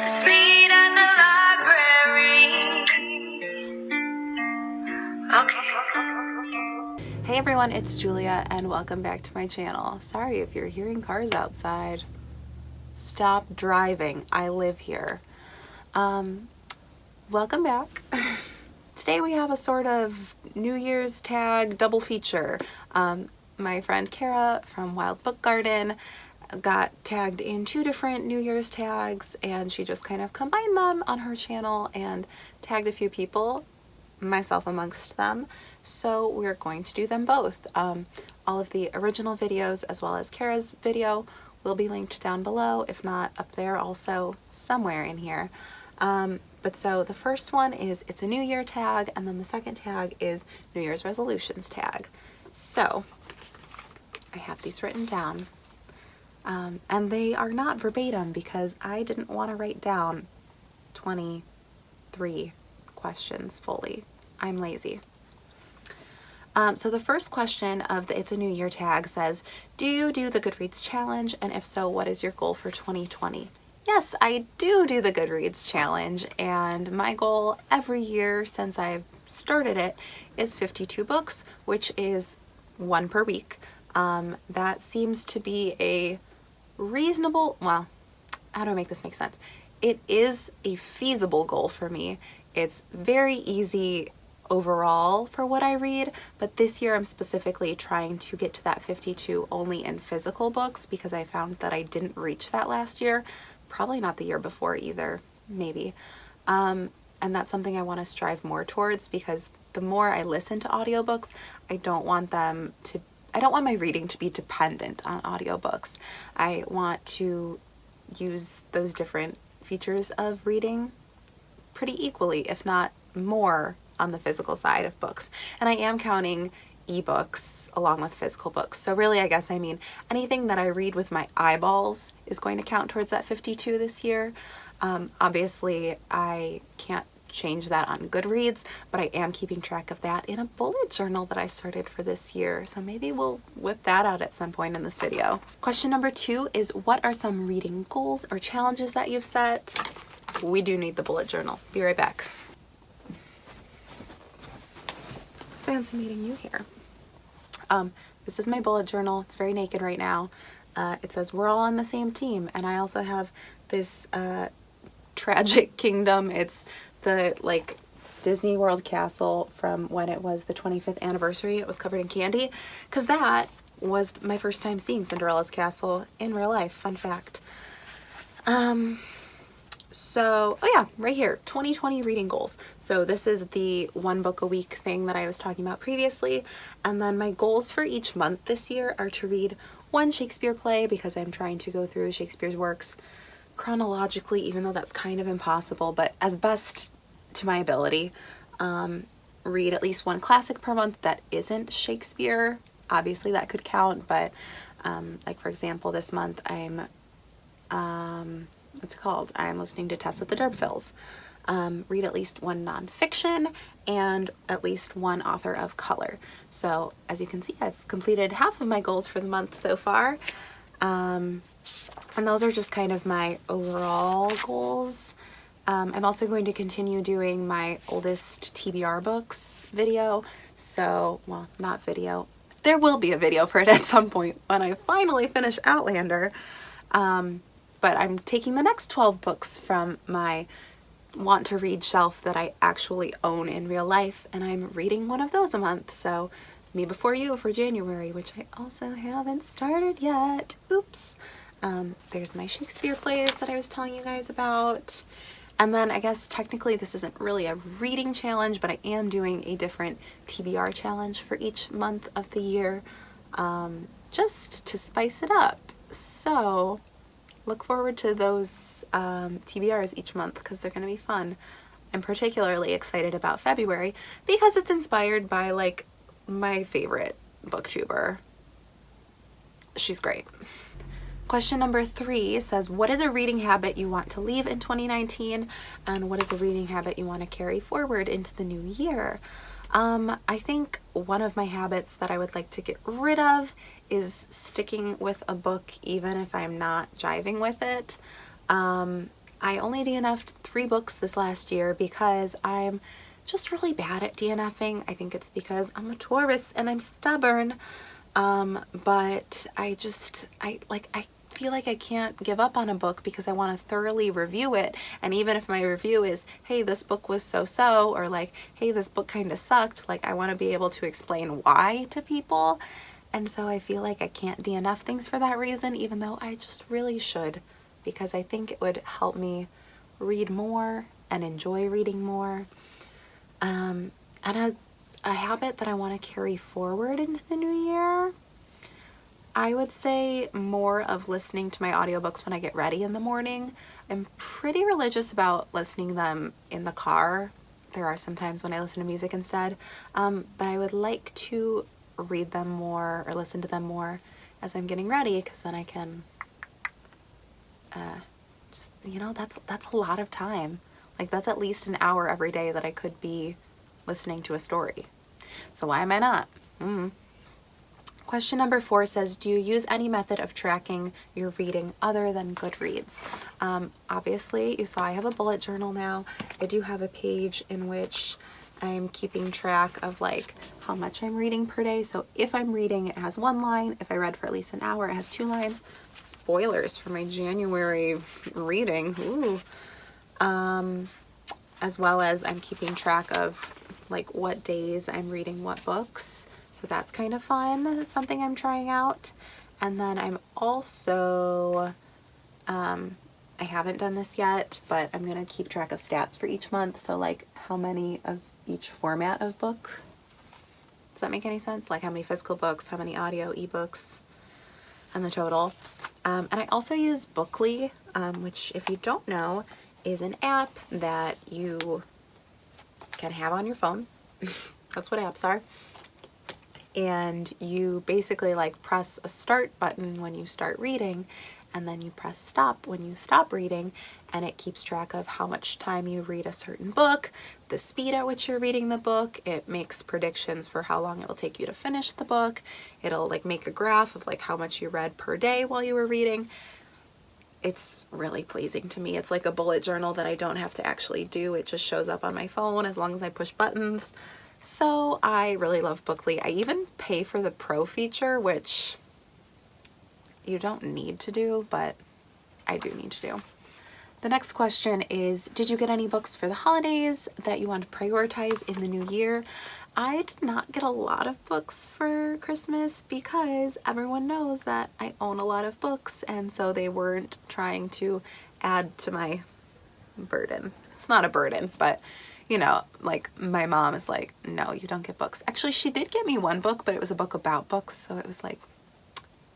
Let's meet at the library. Okay. Hey everyone, it's Julia and welcome back to my channel. Sorry if you're hearing cars outside. Stop driving. I live here. Welcome back. Today we have a sort of New Year's tag double feature. My friend Kara from Wild Book Garden got tagged in two different New Year's tags, and she just kind of combined them on her channel and tagged a few people, myself amongst them. So we're going to do them both. All of the original videos as well as Kara's video will be linked down below, if not up there also somewhere in here. But so the first one is it's a New Year tag, and then the second tag is New Year's resolutions tag. So I have these written down. And they are not verbatim because I didn't want to write down 23 questions fully. I'm lazy. So the first question of the It's a New Year tag says, do you do the Goodreads challenge? And if so, what is your goal for 2020? Yes, I do the Goodreads challenge, and my goal every year since I've started it is 52 books, which is one per week. That seems to be a reasonable, well, how do I make this make sense? It is a feasible goal for me. It's very easy overall for what I read, but this year I'm specifically trying to get to that 52 only in physical books because I found that I didn't reach that last year, probably not the year before either, maybe. And that's something I want to strive more towards, because the more I listen to audiobooks, I don't want my reading to be dependent on audiobooks. I want to use those different features of reading pretty equally, if not more, on the physical side of books. And I am counting ebooks along with physical books. So really, I guess I mean anything that I read with my eyeballs is going to count towards that 52 this year. Obviously, I can't change that on Goodreads, but I am keeping track of that in a bullet journal that I started for this year. So maybe we'll whip that out at some point in this video. Question number 2 is, what are some reading goals or challenges that you've set? We do need the bullet journal. Be right back. Fancy meeting you here. This is my bullet journal. It's very naked right now. It says we're all on the same team, and I also have this Tragic Kingdom. It's the Disney World castle from when it was the 25th anniversary. It was covered in candy, because that was my first time seeing Cinderella's castle in real life. Fun fact. So, oh yeah, right here, 2020 reading goals. So this is the one book a week thing that I was talking about previously. And then my goals for each month this year are to read one Shakespeare play, because I'm trying to go through Shakespeare's works chronologically, even though that's kind of impossible, but as best to my ability. Read at least one classic per month that isn't Shakespeare. Obviously that could count, but like for example, this month I'm what's it called? I'm listening to Tess at the D'Urbervilles. Read at least one nonfiction and at least one author of color. So as you can see, I've completed half of my goals for the month so far. And those are just kind of my overall goals. I'm also going to continue doing my oldest TBR books video. So, well, not video. There will be a video for it at some point when I finally finish Outlander. But I'm taking the next 12 books from my want to read shelf that I actually own in real life, and I'm reading one of those a month. So Me Before You for January, which I also haven't started yet. Oops. There's my Shakespeare plays that I was telling you guys about. And then I guess technically this isn't really a reading challenge, but I am doing a different TBR challenge for each month of the year, just to spice it up. So look forward to those TBRs each month, because they're going to be fun. I'm particularly excited about February because it's inspired by my favorite booktuber. She's great. Question number 3 says, what is a reading habit you want to leave in 2019, and what is a reading habit you want to carry forward into the new year? I think one of my habits that I would like to get rid of is sticking with a book even if I'm not jiving with it. I only DNF'd 3 books this last year because I'm just really bad at DNFing. I think it's because I'm a Taurus and I'm stubborn. But I feel like I can't give up on a book because I want to thoroughly review it. And even if my review is, hey, this book was so-so, or like, hey, this book kind of sucked, like I want to be able to explain why to people. And so I feel like I can't DNF things for that reason, even though I just really should, because I think it would help me read more and enjoy reading more. And a habit that I want to carry forward into the new year, I would say more of listening to my audiobooks when I get ready in the morning. I'm pretty religious about listening them in the car. There are some times when I listen to music instead, but I would like to read them more or listen to them more as I'm getting ready, because then I can just, you know, that's a lot of time. Like that's at least an hour every day that I could be listening to a story. So why am I not? Question number 4 says, do you use any method of tracking your reading other than Goodreads? Obviously, you saw I have a bullet journal now. I do have a page in which I'm keeping track of like how much I'm reading per day. So if I'm reading, it has 1 line. If I read for at least an hour, it has 2 lines. Spoilers for my January reading. Ooh. As well as I'm keeping track of like what days I'm reading what books. So that's kind of fun. It's something I'm trying out. And then I'm also, I haven't done this yet, but I'm going to keep track of stats for each month. So like how many of each format of book. Does that make any sense? Like how many physical books, how many audio, ebooks, and the total. And I also use Bookly, which if you don't know, is an app that you can have on your phone. That's what apps are. And you basically like press a start button when you start reading, and then you press stop when you stop reading, and it keeps track of how much time you read a certain book, the speed at which you're reading the book. It makes predictions for how long it will take you to finish the book. It'll like make a graph of like how much you read per day while you were reading. It's really pleasing to me. It's like a bullet journal that I don't have to actually do. It just shows up on my phone as long as I push buttons. So I really love Bookly. I even pay for the Pro feature, which you don't need to do, but I do need to do. The next question is, did you get any books for the holidays that you want to prioritize in the new year? I did not get a lot of books for Christmas because everyone knows that I own a lot of books, and so they weren't trying to add to my burden. It's not a burden, but you know, like my mom is like, no, you don't get books. Actually, she did get me 1 book, but it was a book about books, so it was like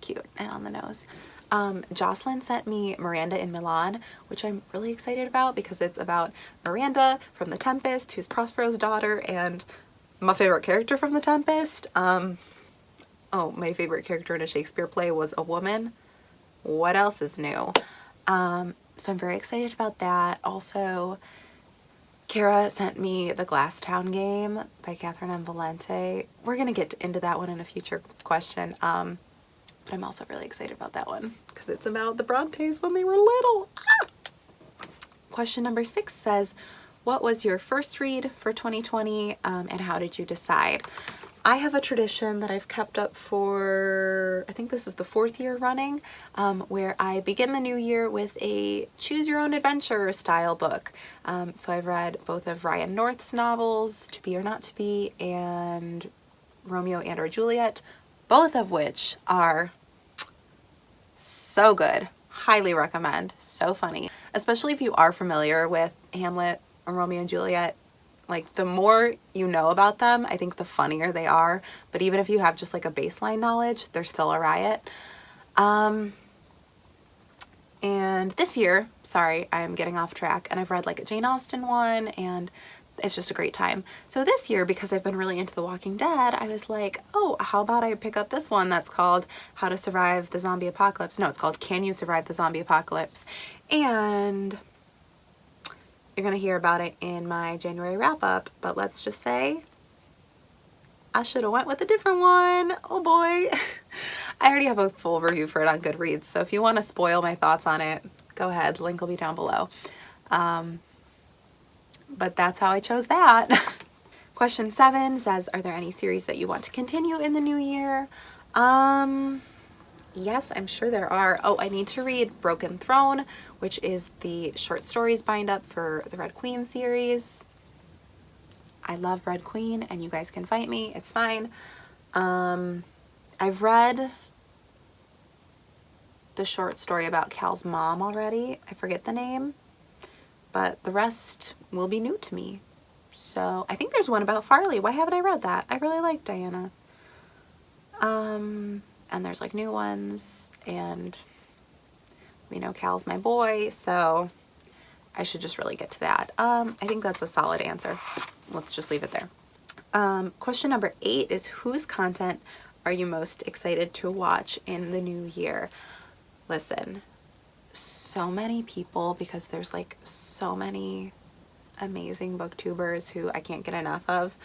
cute and on the nose. Jocelyn sent me Miranda in Milan, which I'm really excited about because it's about Miranda from The Tempest, who's Prospero's daughter, and my favorite character from The Tempest. Oh, my favorite character in a Shakespeare play was a woman. What else is new? So I'm very excited about that. Also, Cara sent me The Glasstown Game by Catherine M. Valente. We're going to get into that one in a future question. But I'm also really excited about that one because it's about the Brontes when they were little. Ah! Question number 6 says, what was your first read for 2020 and how did you decide? I have a tradition that I've kept up for, I think this is the 4th year running, where I begin the new year with a choose your own adventure style book. So I've read both of Ryan North's novels, To Be or Not to Be, and Romeo and or Juliet, both of which are so good. Highly recommend. So funny. Especially if you are familiar with Hamlet or Romeo and Juliet. Like the more you know about them, I think the funnier they are. But even if you have just like a baseline knowledge, they're still a riot. And this year, sorry, I'm getting off track, and I've read like a Jane Austen one, and it's just a great time. So this year, because I've been really into The Walking Dead, I was like, oh, how about I pick up this one that's called How to Survive the Zombie Apocalypse. No, it's called Can You Survive the Zombie Apocalypse? And you're going to hear about it in my January wrap-up, but let's just say I should have went with a different one. Oh boy. I already have a full review for it on Goodreads, so if you want to spoil my thoughts on it, go ahead. Link will be down below. But that's how I chose that. Question 7 says, are there any series that you want to continue in the new year? Yes, I'm sure there are. Oh, I need to read Broken Throne, which is the short stories bind up for the Red Queen series. I love Red Queen, and you guys can fight me. It's fine. I've read the short story about Cal's mom already. I forget the name, but the rest will be new to me. So I think there's one about Farley. Why haven't I read that? I really like Diana. And there's like new ones, and we know Cal's my boy, so I should just really get to that. I think that's a solid answer. Let's just leave it there. Question number 8 is, whose content are you most excited to watch in the new year? Listen, so many people, because there's like so many amazing booktubers who I can't get enough of,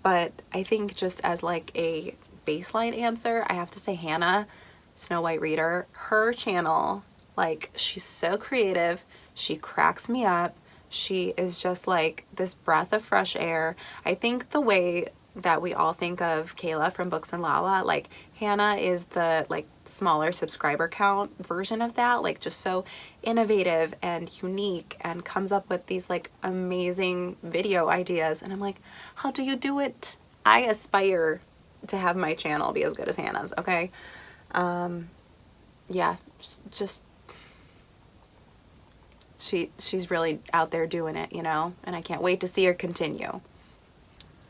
but I think just as like a baseline answer, I have to say Hannah, Snow White Reader. Her channel, like, she's so creative, she cracks me up, she is just like this breath of fresh air. I think the way that we all think of Kayla from Books and Lala, like Hannah is the like smaller subscriber count version of that, like just so innovative and unique, and comes up with these like amazing video ideas, and I'm like, how do you do it? I aspire to have my channel be as good as Hannah's. Okay. Yeah, just she's really out there doing it, you know, and I can't wait to see her continue.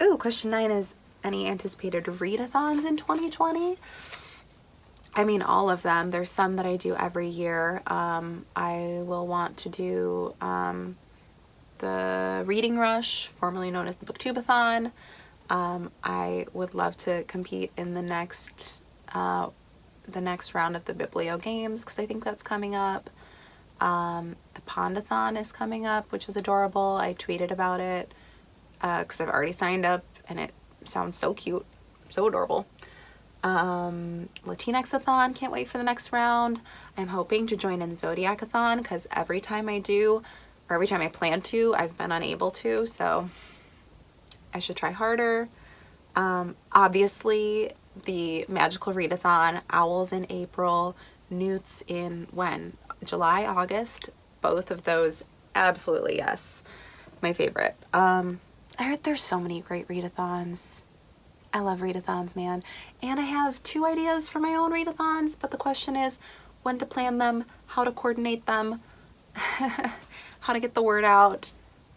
Ooh, question 9 is, any anticipated readathons in 2020? I mean, all of them. There's some that I do every year. I will want to do the Reading Rush, formerly known as the Booktubeathon. I would love to compete in the next round of the Biblio Games, because I think that's coming up. The Pondathon is coming up, which is adorable. I tweeted about it because I've already signed up, and it sounds so cute, so adorable. Latinxathon, can't wait for the next round. I'm hoping to join in Zodiacathon, because every time I do, or every time I plan to, I've been unable to, so I should try harder. Obviously the Magical Readathon, Owls in April, Newts in when? July, August. Both of those, absolutely yes. My favorite. I heard there's so many great readathons. I love readathons, man. And I have 2 ideas for my own readathons, but the question is when to plan them, how to coordinate them, how to get the word out.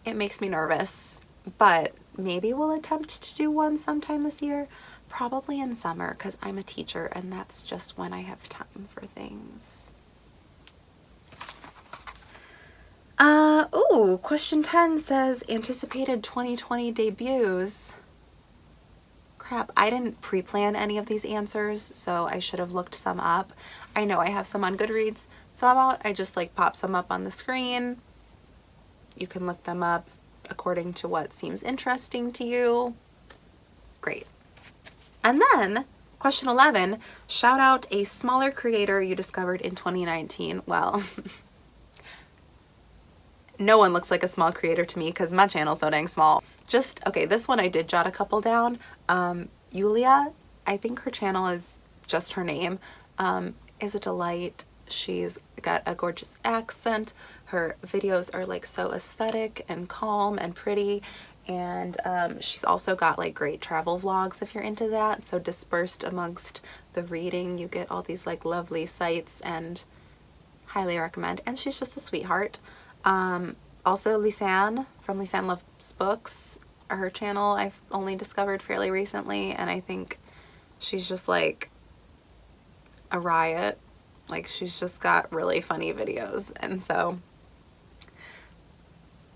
It makes me nervous, but maybe we'll attempt to do one sometime this year, probably in summer, because I'm a teacher and that's just when I have time for things. Ooh, question 10 says, anticipated 2020 debuts. Crap, I didn't pre-plan any of these answers, so I should have looked some up. I know I have some on Goodreads, so how about I just like pop some up on the screen. You can look them up according to what seems interesting to you. Great. And then question 11, shout out a smaller creator you discovered in 2019. Well, no one looks like a small creator to me because my channel's so dang small. Just, okay, this one I did jot a couple down. Yulia, I think her channel is just her name, is a delight. She's got a gorgeous accent. Her videos are like so aesthetic and calm and pretty. And she's also got like great travel vlogs if you're into that. So dispersed amongst the reading, you get all these like lovely sights, and highly recommend. And she's just a sweetheart. Also Lisanne from Lisanne Loves Books, her channel I've only discovered fairly recently, and I think she's just like a riot. Like, she's just got really funny videos, and so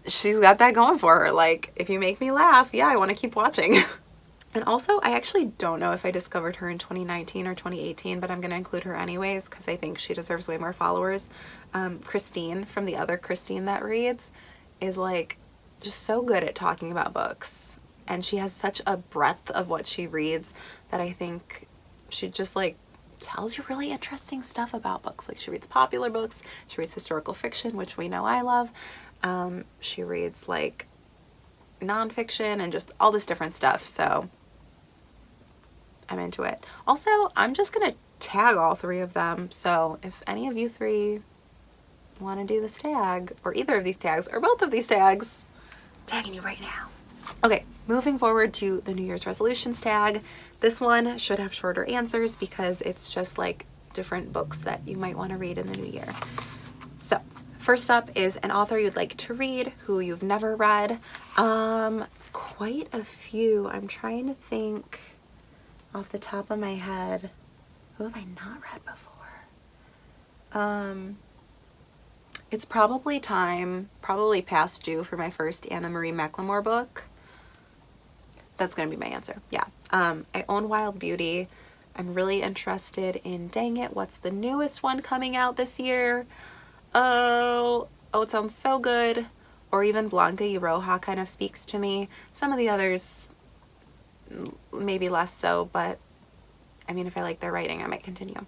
she's got that going for her. Like, if you make me laugh, yeah, I want to keep watching. And also, I actually don't know if I discovered her in 2019 or 2018, but I'm going to include her anyways because I think she deserves way more followers. Christine, from the other Christine That Reads, is like just so good at talking about books, and she has such a breadth of what she reads that I think she'd just like tells you really interesting stuff about books. Like she reads popular books, she reads historical fiction, which we know I love. She reads like nonfiction and just all this different stuff. So I'm into it. Also, I'm just gonna tag all three of them. So if any of you three want to do this tag, or either of these tags, or both of these tags, tagging you right now. Okay, moving forward to the New Year's resolutions tag. This one should have shorter answers because it's just like different books that you might want to read in the new year. So first up is an author you'd like to read who you've never read. Quite a few. I'm trying to think off the top of my head. Who have I not read before? It's probably past due for my first Anna Marie McLemore book. That's gonna be my answer. Yeah. I own Wild Beauty. I'm really interested in Dang It, what's the newest one coming out this year? Oh, it sounds so good. Or even Blanca y Roja kind of speaks to me. Some of the others maybe less so, but I mean, if I like their writing, I might continue.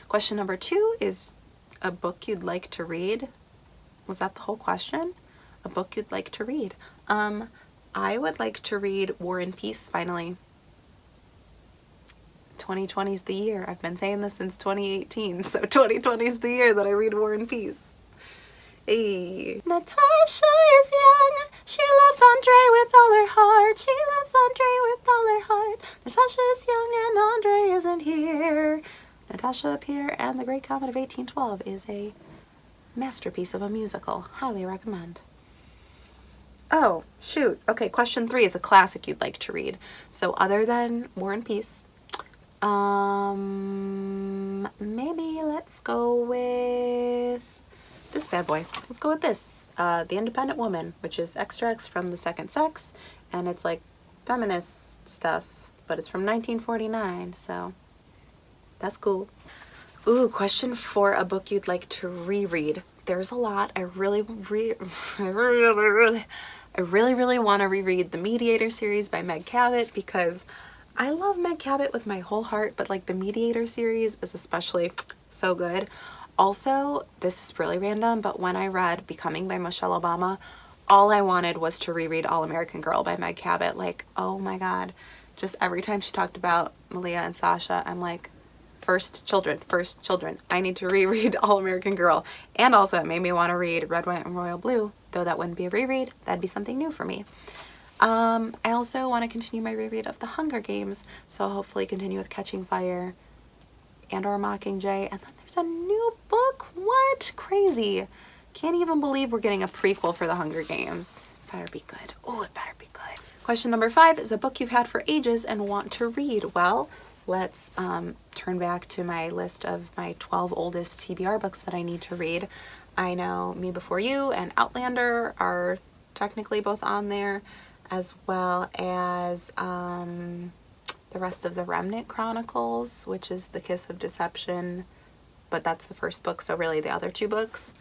Question number 2 is a book you'd like to read. Was that the whole question? A book you'd like to read. I would like to read War and Peace finally. 2020 is the year. I've been saying this since 2018, so 2020 is the year that I read War and Peace. Hey. Natasha is young. She loves Andre with all her heart. She loves Andre with all her heart. Natasha is young and Andre isn't here. Natasha Up Here and the Great Comet of 1812 is a masterpiece of a musical. Highly recommend. Oh, shoot. Okay, question 3 is a classic you'd like to read. So other than War and Peace, maybe let's go with this bad boy. Let's go with this. The Independent Woman, which is extracts from The Second Sex, and it's like feminist stuff, but it's from 1949, so that's cool. Ooh, question 4, a book you'd like to reread. There's a lot. I really want to reread the Mediator series by Meg Cabot because I love Meg Cabot with my whole heart, but like the Mediator series is especially so good. Also, this is really random, but when I read Becoming by Michelle Obama, all I wanted was to reread All American Girl by Meg Cabot. Like, oh my God. Just every time she talked about Malia and Sasha, I'm like, first children. I need to reread All American Girl. And also it made me want to read Red, White, and Royal Blue, though that wouldn't be a reread. That'd be something new for me. I also want to continue my reread of The Hunger Games, so I'll hopefully continue with Catching Fire and or Mockingjay. And then there's a new book. What? Crazy. Can't even believe we're getting a prequel for The Hunger Games. Better be good. Oh, it better be good. Question number 5 is a book you've had for ages and want to read. Well, let's turn back to my list of my 12 oldest TBR books that I need to read. I know Me Before You and Outlander are technically both on there, as well as the rest of the Remnant Chronicles, which is The Kiss of Deception, but that's the first book, so really the other 2 books.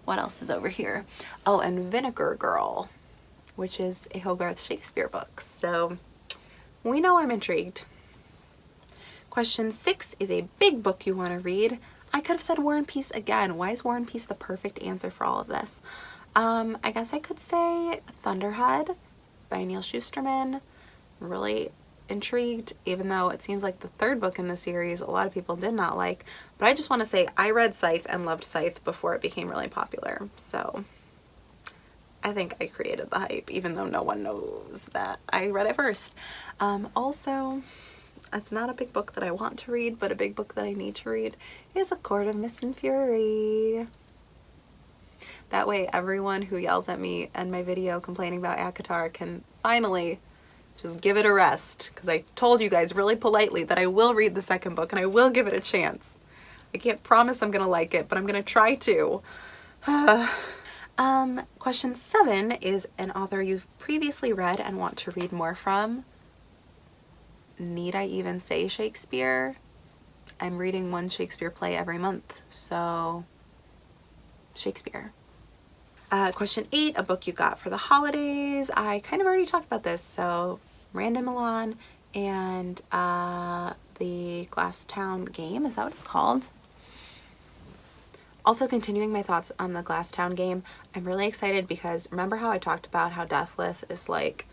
What else is over here? Oh, and Vinegar Girl, which is a Hogarth Shakespeare book. So we know I'm intrigued. Question 6 is a big book you want to read. I could have said War and Peace again. Why is War and Peace the perfect answer for all of this? I guess I could say Thunderhead by Neil Shusterman. I'm really intrigued, even though it seems like the 3rd book in the series a lot of people did not like. But I just want to say I read Scythe and loved Scythe before it became really popular. So I think I created the hype, even though no one knows that I read it first. Also, it's not a big book that I want to read, but a big book that I need to read is A Court of Mist and Fury. That way everyone who yells at me in my video complaining about ACOTAR can finally just give it a rest, because I told you guys really politely that I will read the 2nd book and I will give it a chance. I can't promise I'm gonna like it, but I'm gonna try to. Question 7 is an author you've previously read and want to read more from. Need I even say Shakespeare? I'm reading one Shakespeare play every month, so Shakespeare. Question 8, a book you got for the holidays. I kind of already talked about this, so Random Milan and the Glasstown game. Is that what it's called? Also, continuing my thoughts on the Glasstown game, I'm really excited because remember how I talked about how Deathless is like,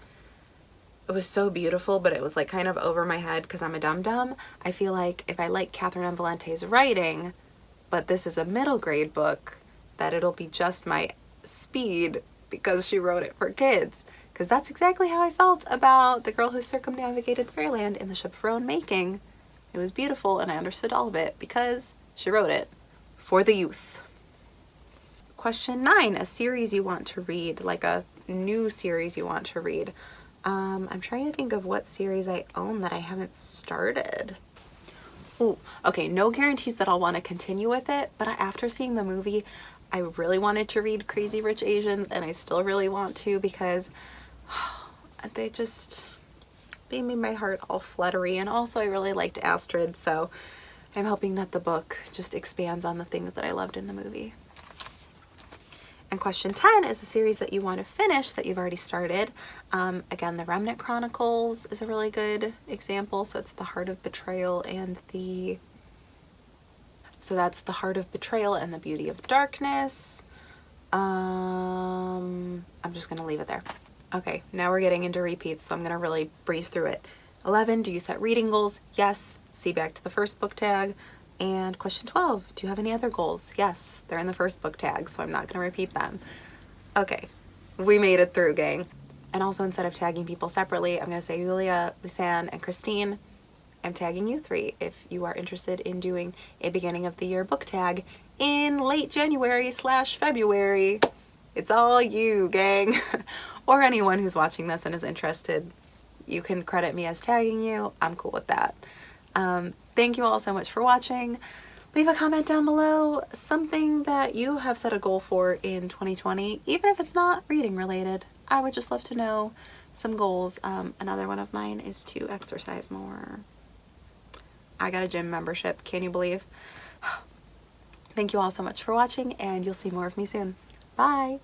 it was so beautiful, but it was like kind of over my head because I'm a dum-dum. I feel like if I like Catherine M. Valente's writing, but this is a middle grade book, that it'll be just my speed because she wrote it for kids. Because that's exactly how I felt about The Girl Who Circumnavigated Fairyland in the Ship of Her Own Making. It was beautiful and I understood all of it because she wrote it for the youth. Question 9, a series you want to read, like a new series you want to read. I'm trying to think of what series I own that I haven't started. Oh, okay, no guarantees that I'll want to continue with it, but after seeing the movie, I really wanted to read Crazy Rich Asians, and I still really want to because they just made my heart all fluttery, and also I really liked Astrid, so I'm hoping that the book just expands on the things that I loved in the movie. And question 10 is a series that you want to finish that you've already started. Again, The Remnant Chronicles is a really good example. So it's The Heart of Betrayal and the... So that's The Heart of Betrayal and the Beauty of Darkness. I'm just going to leave it there. Okay, now we're getting into repeats, so I'm going to really breeze through it. 11, do you set reading goals? Yes. See back to the first book tag. And question 12, do you have any other goals? Yes, they're in the first book tag, so I'm not going to repeat them. Okay, we made it through, gang. And also, instead of tagging people separately, I'm going to say Julia, Lisanne, and Christine. I'm tagging you 3 if you are interested in doing a beginning of the year book tag in late January/February. It's all you, gang. Or anyone who's watching this and is interested. You can credit me as tagging you. I'm cool with that. Thank you all so much for watching. Leave a comment down below, something that you have set a goal for in 2020, even if it's not reading related. I would just love to know some goals. Another one of mine is to exercise more. I got a gym membership, can you believe? Thank you all so much for watching, and you'll see more of me soon. Bye!